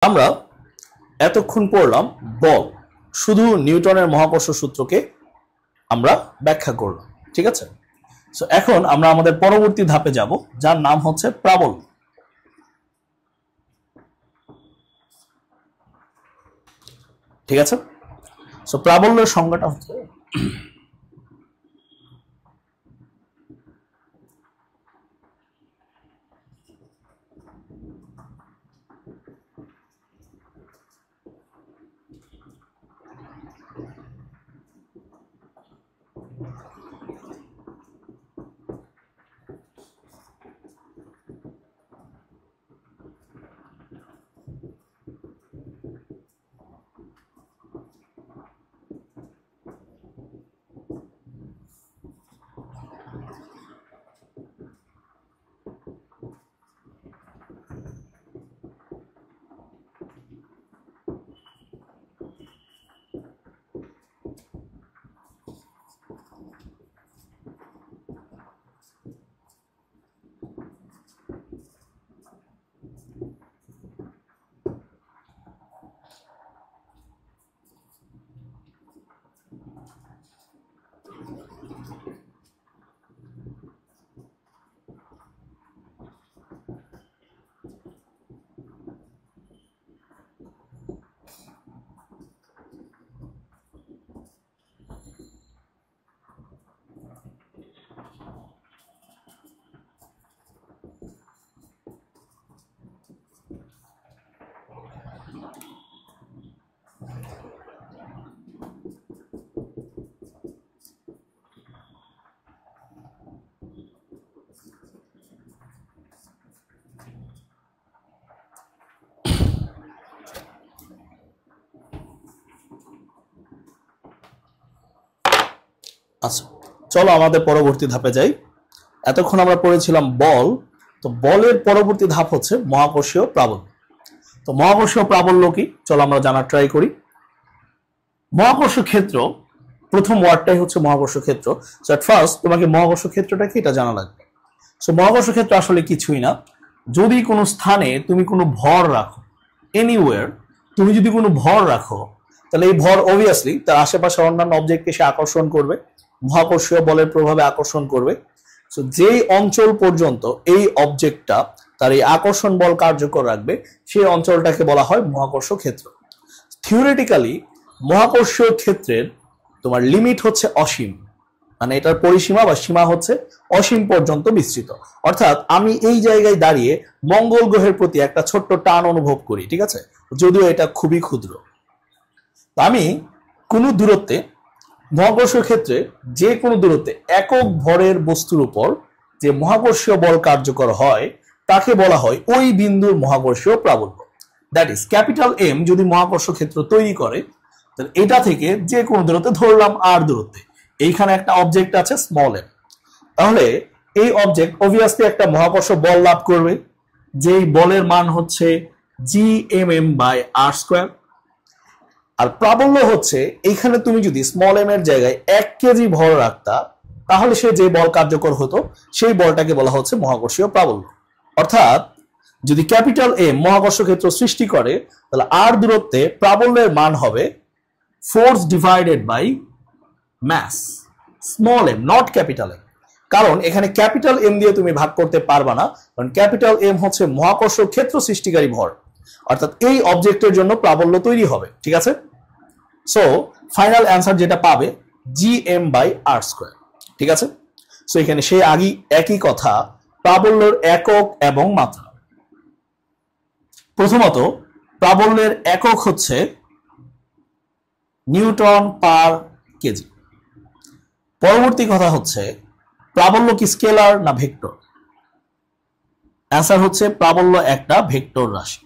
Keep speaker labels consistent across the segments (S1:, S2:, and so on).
S1: আমরা এতক্ষণ পড়লাম বল, শুধু নিউটনের মহাকর্ষ সূত্রকে আমরা ব্যাখ্যা করলাম, ঠিক আছে। সো এখন আমরা আমাদের পরবর্তী ধাপে যাব, যার নাম হচ্ছে প্রাবল্য। ঠিক আছে। সো প্রাবল্যের সংজ্ঞাটা হচ্ছে আচ্ছা, চলো আমাদের পরবর্তী ধাপে যাই। এতক্ষণ আমরা পড়েছিলাম বল, তো বলের পরবর্তী ধাপ হচ্ছে মহাকর্ষীয় প্রাবল্য। তো মহাকর্ষীয় প্রাবল্য কি, চলো আমরা জানার ট্রাই করি। মহাকর্ষ ক্ষেত্র, প্রথম ওয়ার্ডটাই হচ্ছে মহাকর্ষ ক্ষেত্র। সো এট ফার্স্ট তোমাকে মহাকর্ষ ক্ষেত্রটা কি এটা জানা লাগবে। সো মহাকর্ষ ক্ষেত্র আসলে কিছুই না, যদি কোনো স্থানে তুমি কোনো ভর রাখো, এনিওয়্যার তুমি যদি কোনো ভর রাখো, তাহলে এই ভর অবভিয়াসলি তার আশেপাশে অন্যান্য অবজেক্টকে সে আকর্ষণ করবে, মহাকর্ষীয় বলের প্রভাবে আকর্ষণ করবে। সো যেই অঞ্চল পর্যন্ত এই অবজেক্টটা তার এই আকর্ষণ বল কার্যকর রাখবে, সেই অঞ্চলটাকে বলা হয় মহাকর্ষ ক্ষেত্র। থিওরিটিক্যালি মহাকর্ষীয় ক্ষেত্রের তোমার লিমিট হচ্ছে অসীম, মানে এটার পরিসীমা বা সীমা হচ্ছে অসীম পর্যন্ত বিস্তৃত। অর্থাৎ আমি এই জায়গায় দাঁড়িয়ে মঙ্গল গ্রহের প্রতি একটা ছোট্ট টান অনুভব করি, ঠিক আছে, যদিও এটা খুবই ক্ষুদ্র। আমি কোনো দূরত্বে, মহাকর্ষ ক্ষেত্রে যে কোনো দূরত্বে একক ভরের বস্তুর উপর যে মহাকর্ষীয় বল কার্যকর হয় তাকে বলা হয় ওই বিন্দুর মহাকর্ষীয় প্রাবল্য। দ্যাট ইজ ক্যাপিটাল এম যদি মহাকর্ষ ক্ষেত্র তৈরি করে, তাহলে এটা থেকে যে কোনো দূরত্বে, ধরলাম আর দূরত্বে, এইখানে একটা অবজেক্ট আছে স্মল এম, তাহলে এই অবজেক্ট অবভিয়াসলি একটা মহাকর্ষ বল লাভ করবে, যেই বলের মান হচ্ছে Gmm/r²। আর প্রাবল্য হচ্ছে এইখানে তুমি যদি স্মল এম এর জায়গায় 1 কেজি ভর রাখতা, তাহলে সে যে বল কার্যকর হতো সেই বলটাকে বলা হচ্ছে মহাকর্ষীয় প্রাবল্য। অর্থাৎ যদি ক্যাপিটাল এম মহাকর্ষ ক্ষেত্র সৃষ্টি করে, তাহলে আর দূরত্বে প্রাবল্যের মান হবে force divided by mass, small m not capital m. কারণ এখানে ক্যাপিটাল এম দিয়ে তুমি ভাগ করতে পারবা না, কারণ ক্যাপিটাল এম হচ্ছে মহাকর্ষ ক্ষেত্র সৃষ্টিকারী ভর, অর্থাৎ এই অবজেক্টের জন্য প্রাবল্য তৈরি হবে, ঠিক আছে। সো ফাইনাল অ্যান্সার যেটা পাবে Gm/r², ঠিক আছে। সো এখানে সেই আগেই একই কথা, প্রাবল্যের একক এবং মাত্রা। প্রথমত প্রাবল্যের একক হচ্ছে নিউটন পার কেজি। পরবর্তী কথা হচ্ছে প্রাবল্য কি স্কেলার না ভেক্টর? অ্যান্সার হচ্ছে প্রাবল্য একটা ভেক্টর রাশি।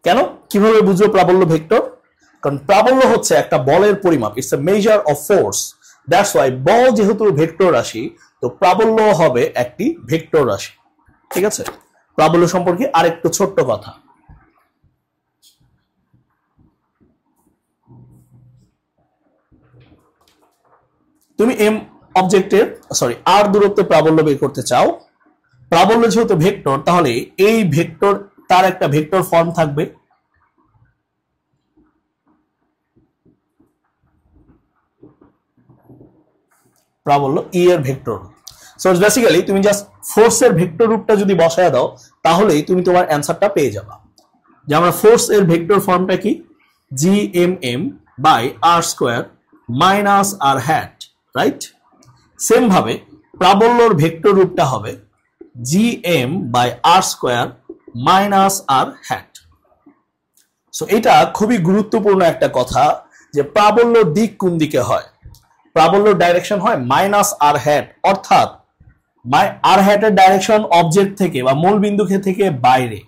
S1: কেন, কিভাবে বুঝবো প্রাবল্য ভেক্টর? কারণ প্রাবল্য হচ্ছে একটা বলের পরিমাপ, it's a measure of force. That's why বল যেহেতু ভেক্টর রাশি, তো প্রাবল্য হবে একটি ভেক্টর রাশি, ঠিক আছে। প্রাবল্য সম্পর্কে আরেকটু ছোট্ট কথা, তুমি এম অবজেক্টের আর দূরত্বে প্রাবল্য বের করতে চাও, প্রাবল্য যেহেতু ভেক্টর, তাহলে এই ভেক্টর তার একটা ভেক্টর ফর্ম থাকবে। প্রাবল্য ই এর ভেক্টর। সো বেসিক্যালি তুমি জাস্ট ফোর্সের ভেক্টর রূপটা যদি বসায় দাও তাহলেই তুমি তোমার অ্যান্সারটা পেয়ে যাবে। যে আমরা ফোর্স এর ভেক্টর ফর্মটা কি, GMM by r square minus r hat, right? Same ভাবে প্রাবল্যর ভেক্টর রূপটা হবে GM by r square minus r hat. So এটা খুবই গুরুত্বপূর্ণ একটা কথা যে প্রাবল্যর দিক কোন দিকে হয়। প্রাবল্যর ডাইরেকশন হয় মাইনাস আর হ্যাট, অর্থাৎ আর হ্যাটের ডাইরেকশন অবজেক্ট থেকে বা মূল বিন্দু থেকে বাইরে।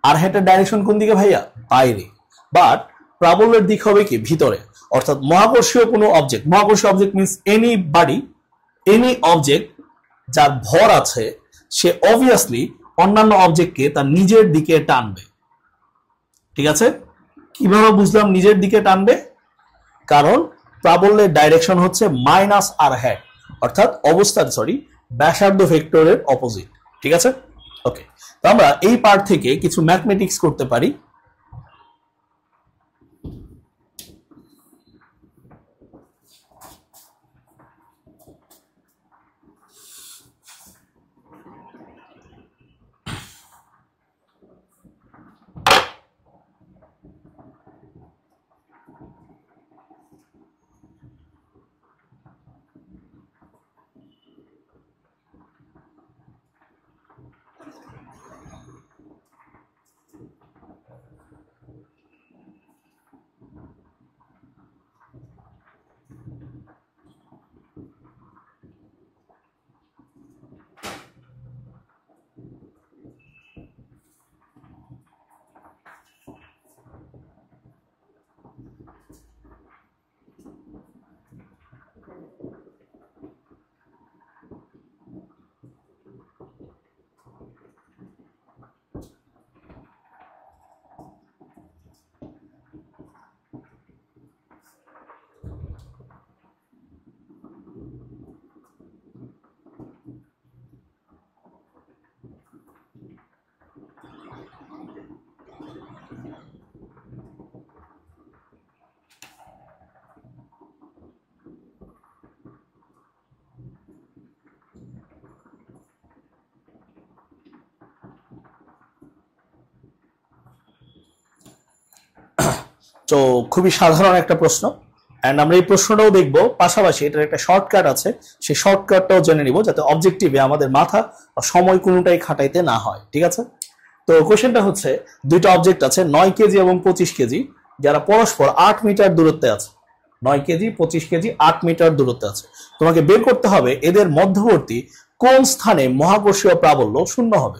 S1: আর হ্যাটের ডাইরেকশন কোন দিকে ভাইয়া? বাইরে। বাট প্রাবল্যের দিক হবে কি? ভিতরে। অর্থাৎ মহাকর্ষীয় কোনো অবজেক্ট, মহাকর্ষীয় object means any body, any object যার ভর আছে সে অবভিয়াসলি অন্যান্য অবজেক্টকে তার নিজের দিকে টানবে। ঠিক আছে? কিভাবে বুঝলাম নিজের দিকে টানবে? কারণ প্রাবল্যের ডাইরেকশন হচ্ছে মাইনাস আর হ্যাট, অর্থাৎ ব্যাসার্ধ ভেক্টরের অপোজিট। ঠিক আছে? ওকে, তো আমরা এই পার্ট থেকে কিছু ম্যাথমেটিক্স করতে পারি। তো খুবই সাধারণ একটা প্রশ্ন, এন্ড আমরা এই প্রশ্নটাও দেখব, পাশাপাশি এটার একটা শর্টকাট আছে, সেই শর্টকাটটাও জেনে নিব যাতে অবজেক্টিভে আমাদের মাথা বা সময় কোনোটাই খাটাইতে না হয়। ঠিক আছে? তো কোশ্চেনটা হচ্ছে, দুইটা অবজেক্ট আছে 9 কেজি এবং 25 কেজি, যারা পরস্পর 8 মিটার দূরত্বে আছে। 9 কেজি 25 কেজি 8 মিটার দূরত্বে আছে। তোমাকে বের করতে হবে এদের মধ্যবর্তী কোন স্থানে মহাকর্ষীয় প্রাবল্য শূন্য হবে।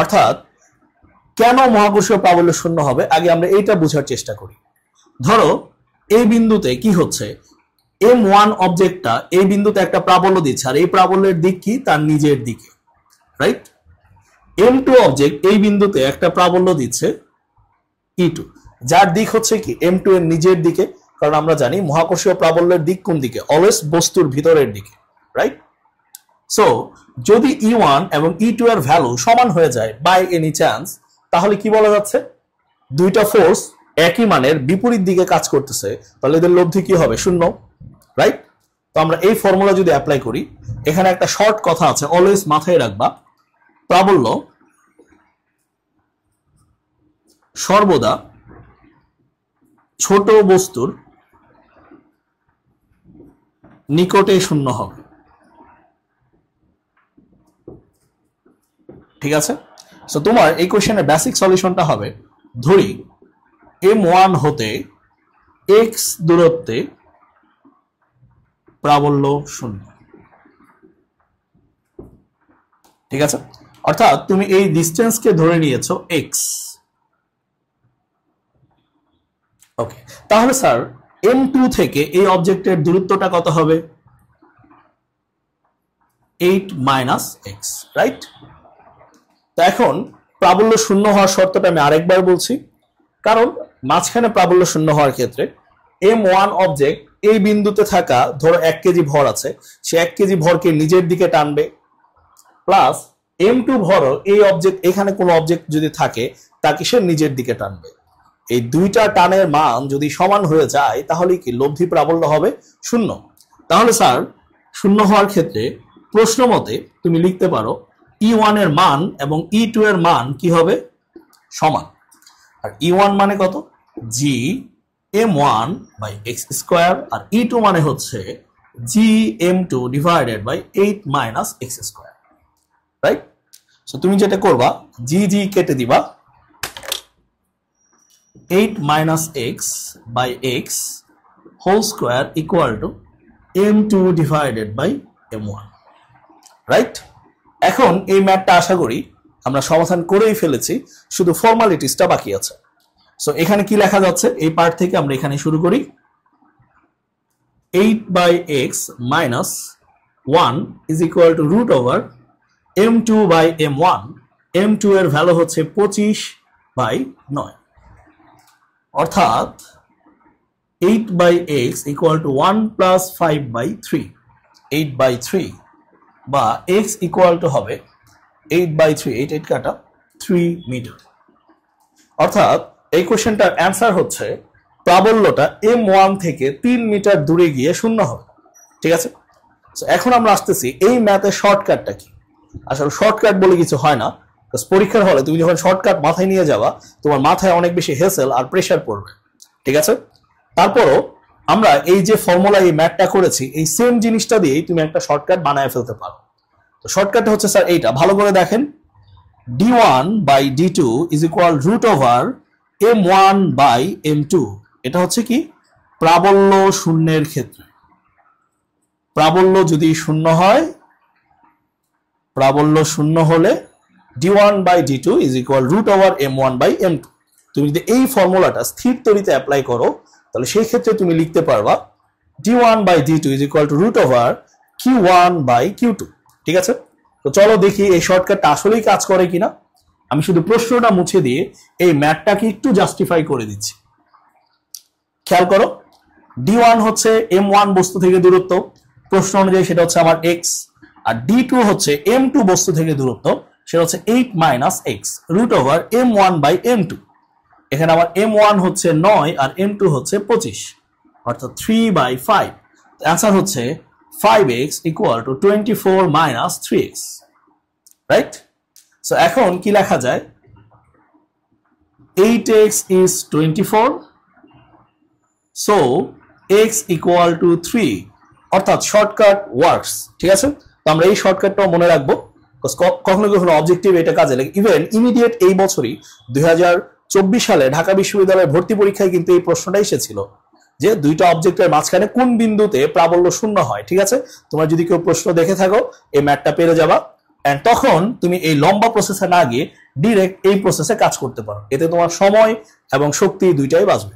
S1: অর্থাৎ কেন মহাকর্ষীয় প্রাবল্য শূন্য হবে, আগে আমরা এইটা বোঝার চেষ্টা করি। ধরো এই বিন্দুতে কি হচ্ছে, M1 অবজেক্টটা এই বিন্দুতে একটা প্রাবল্য দিচ্ছে, আর এই প্রাবল্যের দিক কি? তার নিজের দিকে, রাইট? M2 অবজেক্ট এই বিন্দুতে একটা প্রাবল্য দিচ্ছে E2, যার দিক হচ্ছে কি? M2 এর নিজের দিকে, কারণ আমরা জানি মহাকর্ষীয় প্রাবল্যের দিক কোন দিকে? অলওয়েজ বস্তুর ভিতরের দিকে, রাইট? সো যদি E1 এবং E2 এর ভ্যালু সমান হয়ে যায় বাই এনি চান্স, তাহলে কি বলা যাচ্ছে? দুইটা ফোর্স একই মানের বিপরীত দিকে কাজ করতেছে, তাহলে এদের লব্ধি কি হবে? শূন্য, রাইট? তো আমরা এই ফর্মুলা যদি অ্যাপ্লাই করি, এখানে একটা শর্ট কথা আছে, অলওয়েজ মাথায় রাখবা, প্রাবল্য সর্বদা ছোট বস্তুর নিকটে শূন্য হবে। ঠিক আছে? সো তোমার এই কোশ্চেনের বেসিক সলিউশনটা হবে, ধরি M1 হতে x দূরত্বে প্রাবল্য শূন্য। ঠিক আছে? অর্থাৎ তুমি এই ডিসটেন্সকে ধরে নিয়েছো x। ওকে, তাহলে স্যার M2 থেকে এই অবজেক্টের দূরত্বটা কত হবে? 8 মাইনাস x, রাইট? তো এখন প্রাবল্য শূন্য হওয়ার শর্তটা আমি আরেকবার বলছি, কারণ মাঝখানে প্রাবল্য শূন্য হওয়ার ক্ষেত্রে M1 অবজেক্ট এই বিন্দুতে থাকা, ধরো 1 কেজি ভর আছে, সে 1 কেজি ভরকে নিজের দিকে টানবে, প্লাস m2 ভরও এই অবজেক্ট, এখানে কোনো অবজেক্ট যদি থাকে তাকে সে নিজের দিকে টানবে। এই দুইটা টানের মান যদি সমান হয়ে যায় তাহলে কি লব্ধি প্রাবল্য হবে 0। তাহলে স্যার 0 হওয়ার ক্ষেত্রে প্রশ্ন মতে তুমি লিখতে পারো E1 এর মান এবং E2 এর মান কি হবে সমান। আর E1 মানে কত, g m1 by x square, আর E2 মানে হচ্ছে g m2 divided by 8 minus x square, right. So তুমি যেটা করবা g কেটে দিবা, 8 minus x by x whole square equal to m2 divided by m1, right. এখন এই ম্যাথটা আশা করি আমরা সমাধান করেই ফেলেছি, শুধু ফর্মালিটিসটা বাকি আছে। সো এখানে কি লেখা যাচ্ছে, এই পার্ট থেকে আমরা এখানে শুরু করি। 8 by x minus 1 is equal to root over m2 by m1, m2 এর ভ্যালু হচ্ছে 25 বাই 9, অর্থাৎ 8 by x equal to 1 plus 5 by 3, 8 by 3, বা x ইকুয়াল টু হবে 8 বাই 3, 8 কাটা 3 মিটার। অর্থাৎ এই কোশ্চেনটার অ্যান্সার হচ্ছে প্রাবল্যটা m1 থেকে 3 মিটার দূরে গিয়ে 0 হবে, ঠিক আছে। এখন আমরা আসতেছি এই ম্যাথের শর্টকাটটা কি। আসলে শর্টকাট বলে কিছু হয় না, পরীক্ষার হলে তুমি যখন শর্টকাট মাথায় নিয়ে যাবা তোমার মাথায় অনেক বেশি হেসেল আর প্রেশার পড়বে, ঠিক আছে। তারপরও আমরা এই যে ফর্মুলা এই ম্যাথটা করেছি এই সেম জিনিসটা দিয়েই তুমি একটা শর্টকাট বানায় ফেলতে পারো। তো শর্টকাটটা হচ্ছে স্যার এইটা, ভালো করে দেখেন, d1 by d2 is equal root over m1 by m2। এটা হচ্ছে কি প্রাবল্য শূন্যের ক্ষেত্রে, প্রাবল্য যদি শূন্য হয়, প্রাবল্য শূন্য হলে d1 by d2 is equal root over m1 by m2। তুমি যদি এই ফর্মুলাটা স্থির তড়িতে অ্যাপ্লাই করো তাহলে সেই ক্ষেত্রে তুমি লিখতে পারবা d1 by d2 is equal to root over q1 by q2, ঠিক আছে। তো চলো দেখি এই শর্টকাটটা আসলেই কাজ করে কিনা। আমি শুধু প্রশ্নটা মুছে দিয়ে এই ম্যাথটাকে একটু জাস্টিফাই করে দিচ্ছি। খেয়াল করো, d1 হচ্ছে m1 বস্তু থেকে দূরত্ব, প্রশ্ন অনুযায়ী সেটা হচ্ছে আমার x, আর d2 হচ্ছে m2 বস্তু থেকে দূরত্ব, সেটা হচ্ছে 8 minus x root over m1 by m2। এখানে আমার m1 হচ্ছে 9 আর m2 হচ্ছে 25, অর্থাৎ 3 বাই 5। অ্যান্সার হচ্ছে 5x equal to 24 minus 3x, right. So এখন কি লেখা যায়, 8x is 24, so x equal to 3, অর্থাৎ শর্টকাট ওয়ার্কস, ঠিক আছে। তো আমরা এই শর্টকাটটাও মনে রাখবো, কখনো কখনো অবজেক্টিভ এটা কাজে লাগে। ইভেন ইমিডিয়েট এই বছরই 2024 সালে ঢাকা বিশ্ববিদ্যালয়ের ভর্তি পরীক্ষায় কিন্তু এই প্রশ্নটা এসেছিল যে দুইটা অবজেক্টের মাঝখানে কোন বিন্দুতে প্রাবল্য শূন্য হয়, ঠিক আছে। তোমরা যদি কেউ প্রশ্ন দেখে থাকো এই ম্যাথটা পেরে যাবা, এন্ড তখন তুমি এই লম্বা প্রসেসে না গিয়ে ডিরেক্ট এই প্রসেসে কাজ করতে পারো, এতে তোমার সময় এবং শক্তি দুইটাই বাঁচবে।